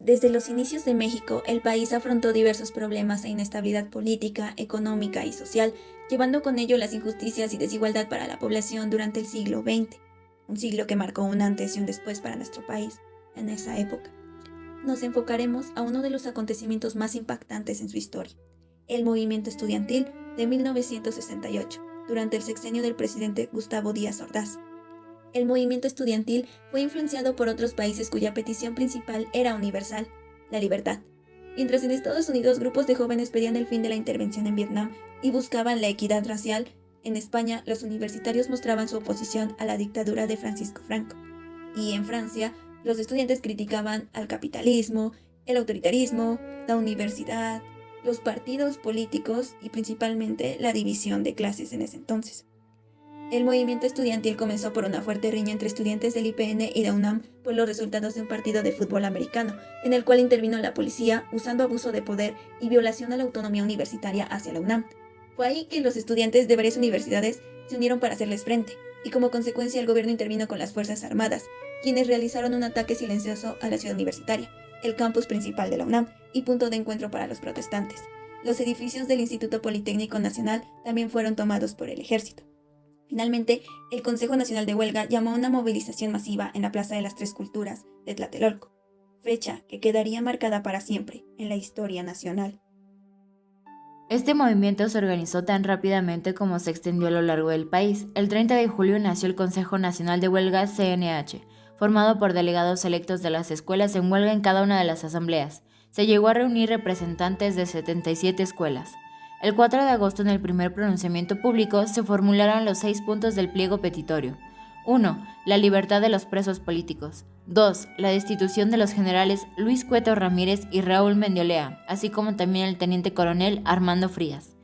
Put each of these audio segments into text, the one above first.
Desde los inicios de México, el país afrontó diversos problemas e inestabilidad política, económica y social, llevando con ello las injusticias y desigualdad para la población durante el siglo XX, un siglo que marcó un antes y un después para nuestro país en esa época. Nos enfocaremos a uno de los acontecimientos más impactantes en su historia, el movimiento estudiantil de 1968, durante el sexenio del presidente Gustavo Díaz Ordaz. El movimiento estudiantil fue influenciado por otros países cuya petición principal era universal, la libertad. Mientras en Estados Unidos grupos de jóvenes pedían el fin de la intervención en Vietnam y buscaban la equidad racial, en España los universitarios mostraban su oposición a la dictadura de Francisco Franco. Y en Francia, los estudiantes criticaban al capitalismo, el autoritarismo, la universidad, los partidos políticos y principalmente la división de clases en ese entonces. El movimiento estudiantil comenzó por una fuerte riña entre estudiantes del IPN y de UNAM por los resultados de un partido de fútbol americano, en el cual intervino la policía usando abuso de poder y violación a la autonomía universitaria hacia la UNAM. Fue ahí que los estudiantes de varias universidades se unieron para hacerles frente, y como consecuencia el gobierno intervino con las Fuerzas Armadas, quienes realizaron un ataque silencioso a la ciudad universitaria, el campus principal de la UNAM y punto de encuentro para los protestantes. Los edificios del Instituto Politécnico Nacional también fueron tomados por el ejército. Finalmente, el Consejo Nacional de Huelga llamó a una movilización masiva en la Plaza de las Tres Culturas de Tlatelolco, fecha que quedaría marcada para siempre en la historia nacional. Este movimiento se organizó tan rápidamente como se extendió a lo largo del país. El 30 de julio nació el Consejo Nacional de Huelga CNH, formado por delegados electos de las escuelas en huelga en cada una de las asambleas. Se llegó a reunir representantes de 77 escuelas. El 4 de agosto, en el primer pronunciamiento público, se formularon los 6 puntos del pliego petitorio. 1. La libertad de los presos políticos. 2. La destitución de los generales Luis Cueto Ramírez y Raúl Mendiolea, así como también el teniente coronel Armando Frías.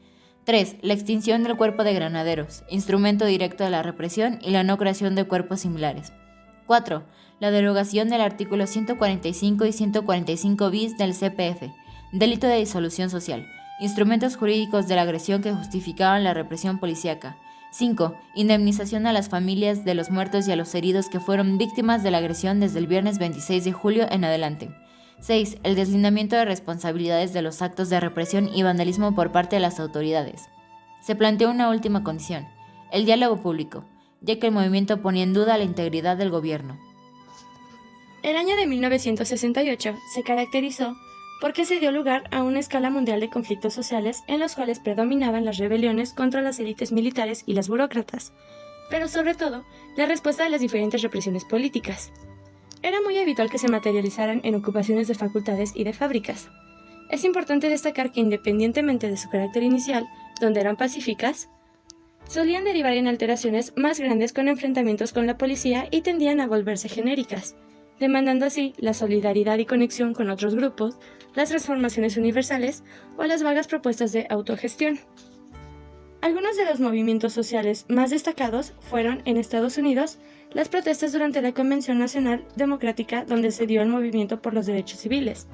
3. La extinción del cuerpo de granaderos, instrumento directo de la represión y la no creación de cuerpos similares. 4. La derogación del artículo 145 y 145 bis del CPF, delito de disolución social, instrumentos jurídicos de la agresión que justificaban la represión policíaca. 5. Indemnización a las familias de los muertos y a los heridos que fueron víctimas de la agresión desde el viernes 26 de julio en adelante. 6. El deslindamiento de responsabilidades de los actos de represión y vandalismo por parte de las autoridades. Se planteó una última condición, el diálogo público, ya que el movimiento ponía en duda la integridad del gobierno. El año de 1968 se caracterizó porque se dio lugar a una escala mundial de conflictos sociales en los cuales predominaban las rebeliones contra las élites militares y las burócratas, pero sobre todo la respuesta a las diferentes represiones políticas. Era muy habitual que se materializaran en ocupaciones de facultades y de fábricas. Es importante destacar que independientemente de su carácter inicial, donde eran pacíficas, solían derivar en alteraciones más grandes con enfrentamientos con la policía y tendían a volverse genéricas, demandando así la solidaridad y conexión con otros grupos, las transformaciones universales o las vagas propuestas de autogestión. Algunos de los movimientos sociales más destacados fueron, en Estados Unidos, las protestas durante la Convención Nacional Democrática, donde se dio el movimiento por los derechos civiles.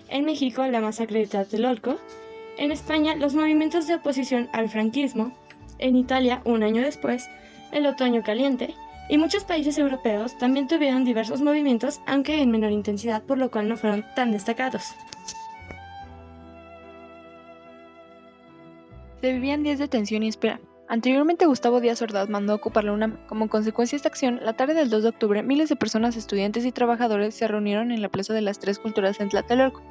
En México, la masacre de Tlatelolco. En España, los movimientos de oposición al franquismo. En Italia, un año después, el Otoño Caliente. Y muchos países europeos también tuvieron diversos movimientos, aunque en menor intensidad, por lo cual no fueron tan destacados. Se vivían días de tensión y espera. Anteriormente Gustavo Díaz Ordaz mandó a ocupar la UNAM. Como consecuencia de esta acción, la tarde del 2 de octubre, miles de personas, estudiantes y trabajadores se reunieron en la Plaza de las Tres Culturas en Tlatelolco.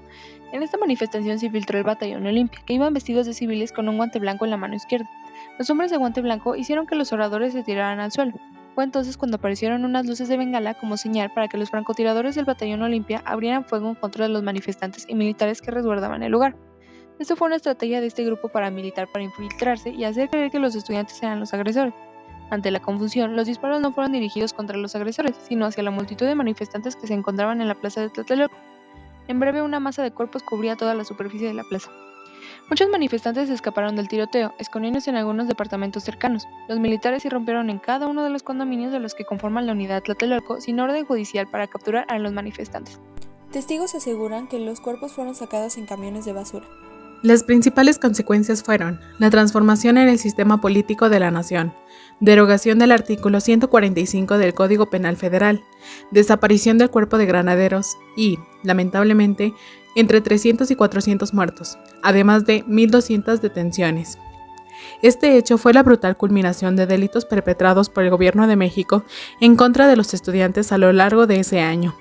En esta manifestación se infiltró el batallón Olimpia, que iban vestidos de civiles con un guante blanco en la mano izquierda. Los hombres de guante blanco hicieron que los oradores se tiraran al suelo. Fue entonces cuando aparecieron unas luces de bengala como señal para que los francotiradores del batallón Olimpia abrieran fuego en contra de los manifestantes y militares que resguardaban el lugar. Esto fue una estrategia de este grupo paramilitar para infiltrarse y hacer creer que los estudiantes eran los agresores. Ante la confusión, los disparos no fueron dirigidos contra los agresores, sino hacia la multitud de manifestantes que se encontraban en la plaza de Tlatelolco. En breve, una masa de cuerpos cubría toda la superficie de la plaza. Muchos manifestantes escaparon del tiroteo, escondiéndose en algunos departamentos cercanos. Los militares irrumpieron en cada uno de los condominios de los que conforman la unidad Tlatelolco sin orden judicial para capturar a los manifestantes. Testigos aseguran que los cuerpos fueron sacados en camiones de basura. Las principales consecuencias fueron la transformación en el sistema político de la nación, derogación del artículo 145 del Código Penal Federal, desaparición del cuerpo de granaderos y, lamentablemente, entre 300 y 400 muertos, además de 1.200 detenciones. Este hecho fue la brutal culminación de delitos perpetrados por el Gobierno de México en contra de los estudiantes a lo largo de ese año,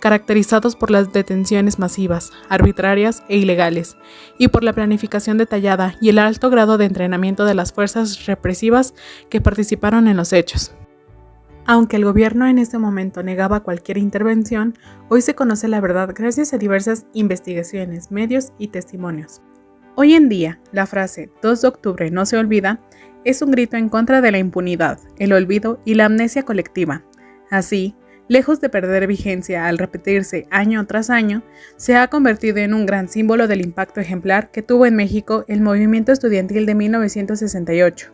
caracterizados por las detenciones masivas, arbitrarias e ilegales, y por la planificación detallada y el alto grado de entrenamiento de las fuerzas represivas que participaron en los hechos. Aunque el gobierno en ese momento negaba cualquier intervención, hoy se conoce la verdad gracias a diversas investigaciones, medios y testimonios. Hoy en día, la frase 2 de octubre no se olvida es un grito en contra de la impunidad, el olvido y la amnesia colectiva. Así, lejos de perder vigencia al repetirse año tras año, se ha convertido en un gran símbolo del impacto ejemplar que tuvo en México el movimiento estudiantil de 1968.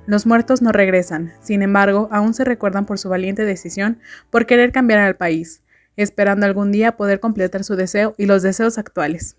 Los muertos no regresan, sin embargo, aún se recuerdan por su valiente decisión por querer cambiar al país, esperando algún día poder completar su deseo y los deseos actuales.